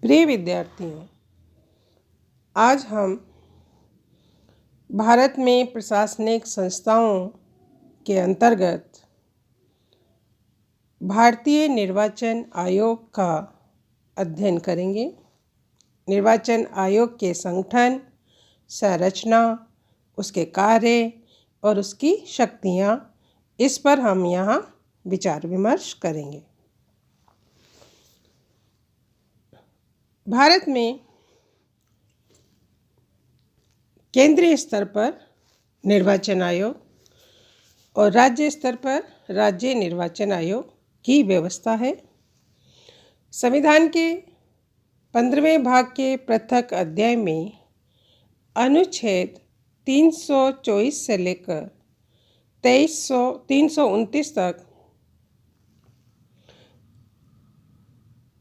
प्रिय विद्यार्थियों, आज हम भारत में प्रशासनिक संस्थाओं के अंतर्गत भारतीय निर्वाचन आयोग का अध्ययन करेंगे। निर्वाचन आयोग के संगठन, संरचना, उसके कार्य और उसकी शक्तियाँ, इस पर हम यहाँ विचार विमर्श करेंगे। भारत में केंद्रीय स्तर पर निर्वाचन आयोग और राज्य स्तर पर राज्य निर्वाचन आयोग की व्यवस्था है। संविधान के 15वें भाग के पृथक अध्याय में अनुच्छेद 324 से लेकर 329 तक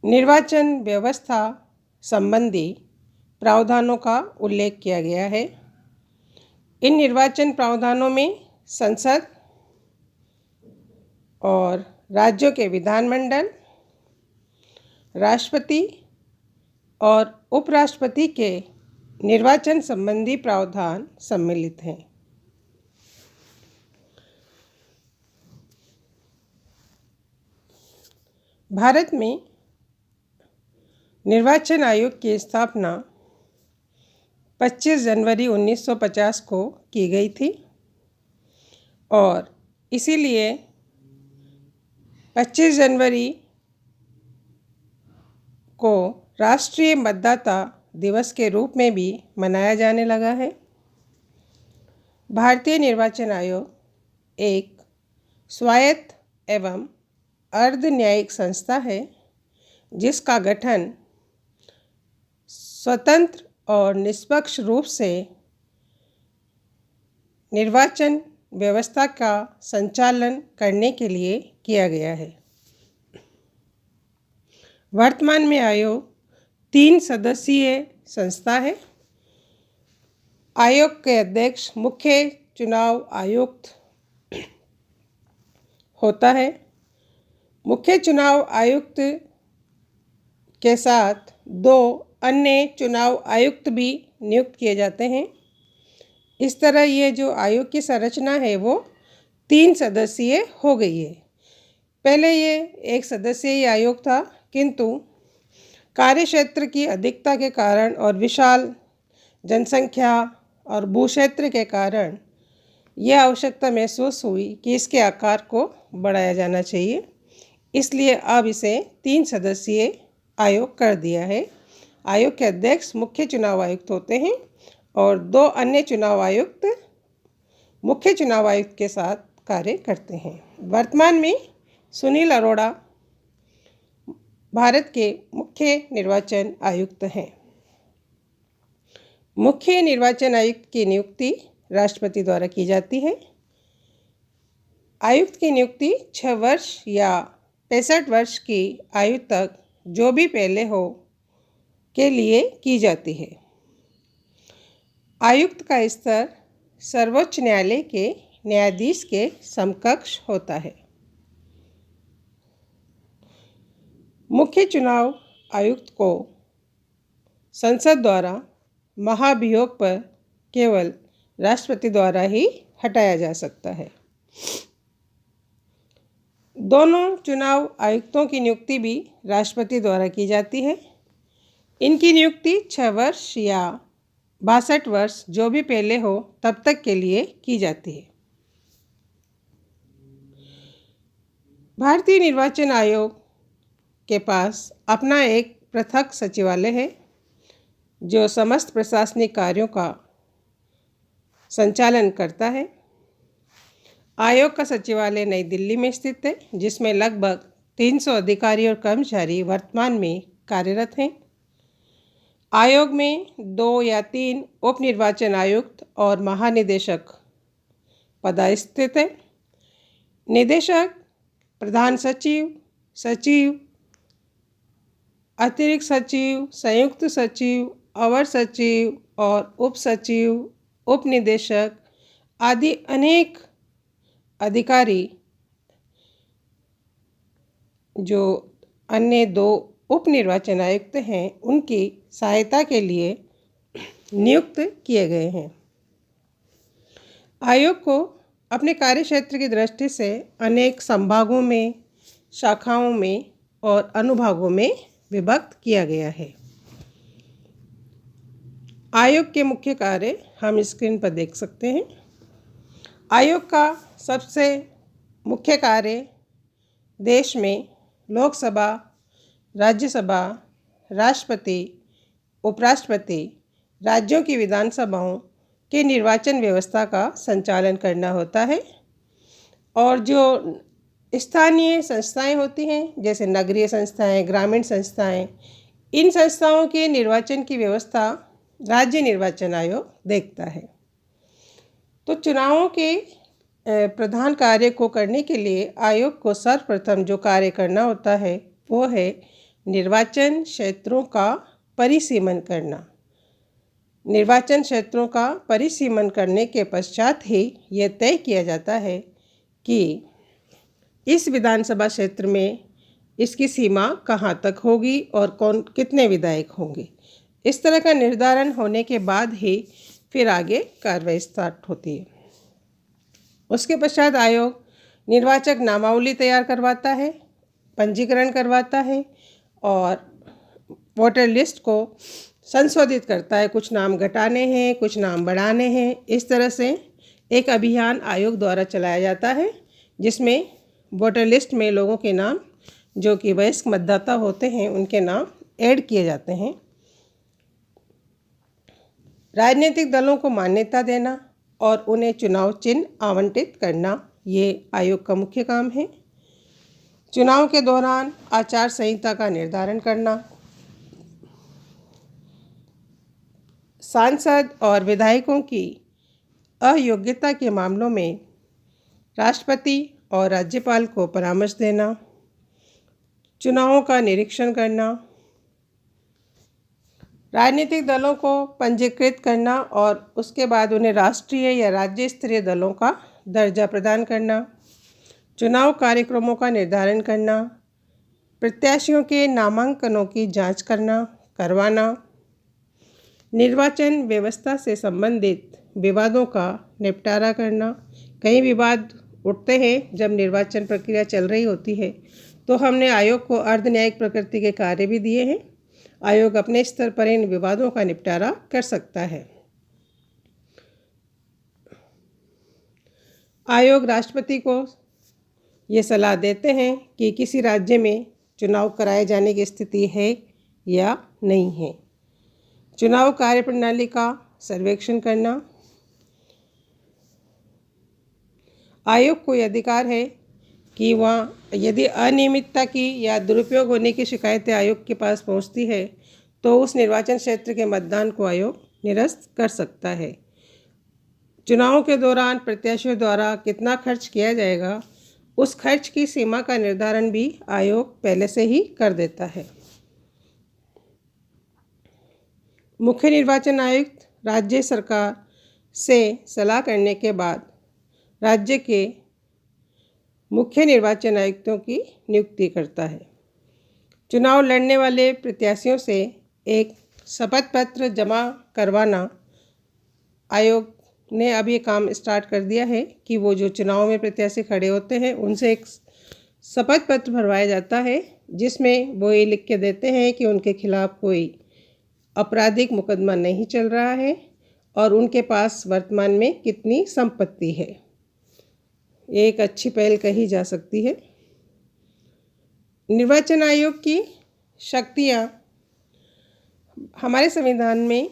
निर्वाचन व्यवस्था संबंधी प्रावधानों का उल्लेख किया गया है। इन निर्वाचन प्रावधानों में संसद और राज्यों के विधानमंडल, राष्ट्रपति और उपराष्ट्रपति के निर्वाचन संबंधी प्रावधान सम्मिलित हैं। भारत में निर्वाचन आयोग की स्थापना 25 जनवरी 1950 को की गई थी और इसीलिए 25 जनवरी को राष्ट्रीय मतदाता दिवस के रूप में भी मनाया जाने लगा है। भारतीय निर्वाचन आयोग एक स्वायत्त एवं अर्ध न्यायिक संस्था है जिसका गठन स्वतंत्र और निष्पक्ष रूप से निर्वाचन व्यवस्था का संचालन करने के लिए किया गया है। वर्तमान में आयोग 3 सदस्यीय संस्था है। आयोग के अध्यक्ष मुख्य चुनाव आयुक्त होता है। मुख्य चुनाव आयुक्त के साथ 2 अन्य चुनाव आयुक्त भी नियुक्त किए जाते हैं। इस तरह ये जो आयोग की संरचना है वो 3 सदस्यीय हो गई है। पहले ये 1 सदस्यीय आयोग था, किंतु कार्यक्षेत्र की अधिकता के कारण और विशाल जनसंख्या और भूक्षेत्र के कारण यह आवश्यकता महसूस हुई कि इसके आकार को बढ़ाया जाना चाहिए। इसलिए अब इसे 3 सदस्यीय आयोग कर दिया है। आयोग के अध्यक्ष मुख्य चुनाव आयुक्त होते हैं और 2 अन्य चुनाव आयुक्त मुख्य चुनाव आयुक्त के साथ कार्य करते हैं। वर्तमान में सुनील अरोड़ा भारत के मुख्य निर्वाचन आयुक्त हैं। मुख्य निर्वाचन आयुक्त की नियुक्ति राष्ट्रपति द्वारा की जाती है। आयुक्त की नियुक्ति 6 वर्ष या 65 वर्ष की आयु तक जो भी पहले हो के लिए की जाती है। आयुक्त का स्तर सर्वोच्च न्यायालय के न्यायाधीश के समकक्ष होता है। मुख्य चुनाव आयुक्त को संसद द्वारा महाभियोग पर केवल राष्ट्रपति द्वारा ही हटाया जा सकता है। दोनों चुनाव आयुक्तों की नियुक्ति भी राष्ट्रपति द्वारा की जाती है। इनकी नियुक्ति 6 वर्ष या 62 वर्ष जो भी पहले हो तब तक के लिए की जाती है। भारतीय निर्वाचन आयोग के पास अपना एक पृथक सचिवालय है जो समस्त प्रशासनिक कार्यों का संचालन करता है। आयोग का सचिवालय नई दिल्ली में स्थित है जिसमें लगभग 300 अधिकारी और कर्मचारी वर्तमान में कार्यरत हैं। आयोग में 2 या 3 उप निर्वाचन आयुक्त और महानिदेशक पदस्थित हैं। निदेशक, प्रधान सचिव, सचिव, अतिरिक्त सचिव, संयुक्त सचिव, अवर सचिव और उप सचिव, उप निदेशक आदि अनेक अधिकारी जो अन्य 2 उप निर्वाचन आयुक्त हैं उनकी सहायता के लिए नियुक्त किए गए हैं। आयोग को अपने कार्यक्षेत्र की दृष्टि से अनेक संभागों में, शाखाओं में और अनुभागों में विभक्त किया गया है। आयोग के मुख्य कार्य हम स्क्रीन पर देख सकते हैं। आयोग का सबसे मुख्य कार्य देश में लोकसभा, राज्यसभा, राष्ट्रपति, उपराष्ट्रपति, राज्यों की विधानसभाओं के निर्वाचन व्यवस्था का संचालन करना होता है। और जो स्थानीय संस्थाएं होती हैं, जैसे नगरीय संस्थाएं, ग्रामीण संस्थाएं, इन संस्थाओं के निर्वाचन की व्यवस्था राज्य निर्वाचन आयोग देखता है। तो चुनावों के प्रधान कार्य को करने के लिए आयोग को सर्वप्रथम जो कार्य करना होता है वो है निर्वाचन क्षेत्रों का परिसीमन करना। निर्वाचन क्षेत्रों का परिसीमन करने के पश्चात ही यह तय किया जाता है कि इस विधानसभा क्षेत्र में इसकी सीमा कहाँ तक होगी और कौन कितने विधायक होंगे। इस तरह का निर्धारण होने के बाद ही फिर आगे कार्रवाई स्टार्ट होती है। उसके पश्चात आयोग निर्वाचक नामावली तैयार करवाता है, पंजीकरण करवाता है और वोटर लिस्ट को संशोधित करता है। कुछ नाम घटाने हैं, कुछ नाम बढ़ाने हैं। इस तरह से एक अभियान आयोग द्वारा चलाया जाता है जिसमें वोटर लिस्ट में लोगों के नाम, जो कि वयस्क मतदाता होते हैं, उनके नाम ऐड किए जाते हैं। राजनीतिक दलों को मान्यता देना और उन्हें चुनाव चिन्ह आवंटित करना, ये आयोग का मुख्य काम है। चुनाव के दौरान आचार संहिता का निर्धारण करना, सांसद और विधायकों की अयोग्यता के मामलों में राष्ट्रपति और राज्यपाल को परामर्श देना, चुनावों का निरीक्षण करना, राजनीतिक दलों को पंजीकृत करना और उसके बाद उन्हें राष्ट्रीय या राज्य स्तरीय दलों का दर्जा प्रदान करना, चुनाव कार्यक्रमों का निर्धारण करना, प्रत्याशियों के नामांकनों की जांच करवाना, निर्वाचन व्यवस्था से संबंधित विवादों का निपटारा करना। कई विवाद उठते हैं जब निर्वाचन प्रक्रिया चल रही होती है, तो हमने आयोग को अर्ध न्यायिक प्रकृति के कार्य भी दिए हैं। आयोग अपने स्तर पर इन विवादों का निपटारा कर सकता है। आयोग राष्ट्रपति को ये सलाह देते हैं कि किसी राज्य में चुनाव कराए जाने की स्थिति है या नहीं है। चुनाव कार्यप्रणाली का सर्वेक्षण करना। आयोग को यह अधिकार है कि वहाँ यदि अनियमितता की या दुरुपयोग होने की शिकायतें आयोग के पास पहुँचती है तो उस निर्वाचन क्षेत्र के मतदान को आयोग निरस्त कर सकता है। चुनावों के दौरान प्रत्याशियों द्वारा कितना खर्च किया जाएगा, उस खर्च की सीमा का निर्धारण भी आयोग पहले से ही कर देता है। मुख्य निर्वाचन आयुक्त राज्य सरकार से सलाह करने के बाद राज्य के मुख्य निर्वाचन आयुक्तों की नियुक्ति करता है। चुनाव लड़ने वाले प्रत्याशियों से एक शपथ पत्र जमा करवाना, आयोग ने अब ये काम स्टार्ट कर दिया है कि वो जो चुनाव में प्रत्याशी खड़े होते हैं उनसे एक शपथ पत्र भरवाया जाता है जिसमें वो ये लिख के देते हैं कि उनके खिलाफ कोई आपराधिक मुकदमा नहीं चल रहा है और उनके पास वर्तमान में कितनी संपत्ति है। ये एक अच्छी पहल कही जा सकती है। निर्वाचन आयोग की शक्तियाँ, हमारे संविधान में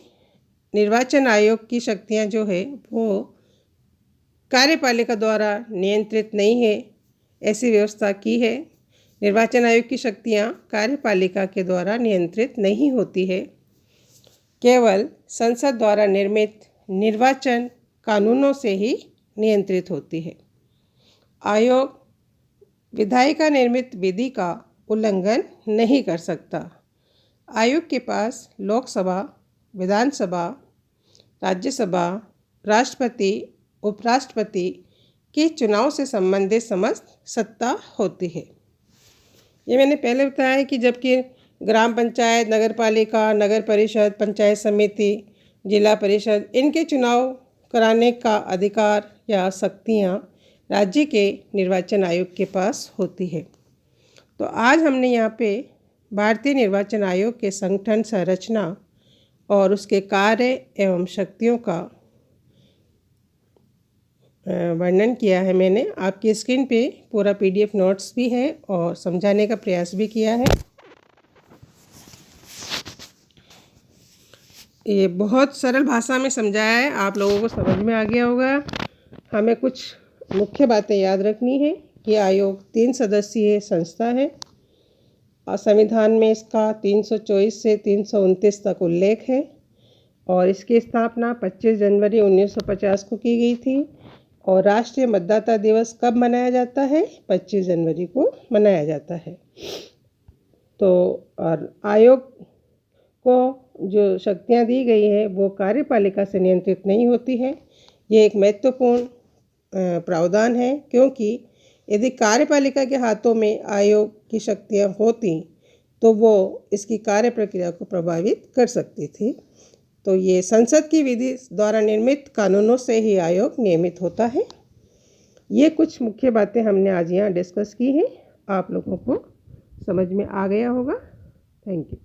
निर्वाचन आयोग की शक्तियाँ जो है वो कार्यपालिका द्वारा नियंत्रित नहीं है, ऐसी व्यवस्था की है। निर्वाचन आयोग की शक्तियाँ कार्यपालिका के द्वारा नियंत्रित नहीं होती है, केवल संसद द्वारा निर्मित निर्वाचन कानूनों से ही नियंत्रित होती है। आयोग विधायिका निर्मित विधि का उल्लंघन नहीं कर सकता। आयोग के पास लोकसभा, विधानसभा, राज्यसभा, राष्ट्रपति, उपराष्ट्रपति के चुनाव से संबंधित समस्त सत्ता होती है। ये मैंने पहले बताया है कि जबकि ग्राम पंचायत, नगर पालिका, नगर परिषद, पंचायत समिति, जिला परिषद, इनके चुनाव कराने का अधिकार या शक्तियाँ राज्य के निर्वाचन आयोग के पास होती है। तो आज हमने यहाँ पे भारतीय निर्वाचन आयोग के संगठन, संरचना और उसके कार्य एवं शक्तियों का वर्णन किया है। मैंने आपकी स्क्रीन पे पूरा PDF नोट्स भी है और समझाने का प्रयास भी किया है। ये बहुत सरल भाषा में समझाया है, आप लोगों को समझ में आ गया होगा। हमें कुछ मुख्य बातें याद रखनी है कि आयोग 3 सदस्यीय संस्था है और संविधान में इसका 324 से 329 तक उल्लेख है और इसकी स्थापना 25 जनवरी 1950 को की गई थी। और राष्ट्रीय मतदाता दिवस कब मनाया जाता है? 25 जनवरी को मनाया जाता है। तो और आयोग को जो शक्तियाँ दी गई है वो कार्यपालिका से नियंत्रित नहीं होती है। ये एक महत्वपूर्ण प्रावधान है, क्योंकि यदि कार्यपालिका के हाथों में आयोग की शक्तियाँ होती तो वो इसकी कार्य प्रक्रिया को प्रभावित कर सकती थी। तो ये संसद की विधि द्वारा निर्मित कानूनों से ही आयोग नियमित होता है। ये कुछ मुख्य बातें हमने आज यहाँ डिस्कस की हैं। आप लोगों को समझ में आ गया होगा। Thank you.